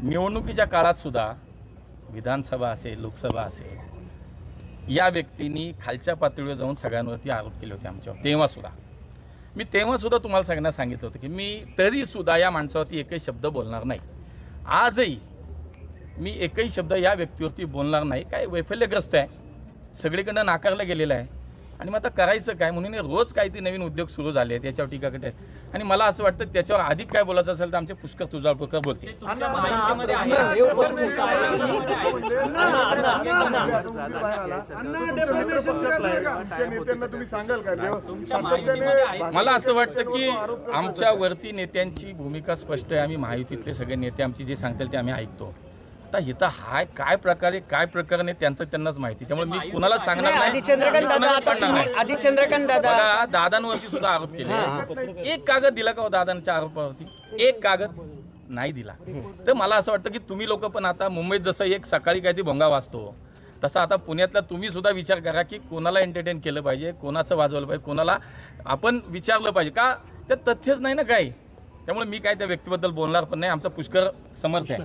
निवडणुकीच्या काळात सुद्धा विधानसभा असेल, लोकसभा असेल, या व्यक्तींनी खालच्या पातळीवर जाऊन सगळ्यांवरती आरोप केले होते आमच्यावर. तेव्हा सुद्धा तुम्हाला सगळ्यांना सांगितलं होतं की मी तरीसुद्धा या माणसावरती एकही शब्द बोलणार नाही. आजही मी एकही शब्द या व्यक्तीवरती बोलणार नाही. काय वैफल्यग्रस्त आहे, सगळीकडनं नाकारलं गेलेलं आहे आणि मग आता करायचं काय म्हणून रोज काहीतरी नवीन उद्योग सुरू झाले आहेत, याच्यावर टीका करत आहेत. आणि मला असं वाटतं त्याच्यावर अधिक काय बोलायचं असेल तर आमचे पुष्कर तुळजापूरकर बोलतील. मला असं वाटतं की आमच्यावरती नेत्यांची भूमिका स्पष्ट आहे. आम्ही महायुतीतले सगळे नेते आमची जे सांगतील ते आम्ही ऐकतो. आता इथं हा काय प्रकारे काय प्रकरण आहे त्यांचं त्यांनाच माहिती, त्यामुळे मी कुणाला सांगणार नाही. चंद्रकांत दादा दादांवरती सुद्धा आरोप केले. एक कागद दिला का दादांच्या आरोपावरती? एक कागद नाही दिला. तर मला असं वाटतं की तुम्ही लोक पण आता मुंबईत जसं एक सकाळी काहीतरी भोंगा वाजतो तसं आता पुण्यातला तुम्ही सुद्धा विचार करा की कोणाला एंटरटेन केलं पाहिजे, कोणाचं वाजवलं पाहिजे, कोणाला आपण विचारलं पाहिजे का? ते तथ्यच नाही ना काही. त्यामुळे मी काय त्या व्यक्तीबद्दल बोलणार पण नाही. आमचा पुष्कर समर्थ आहे.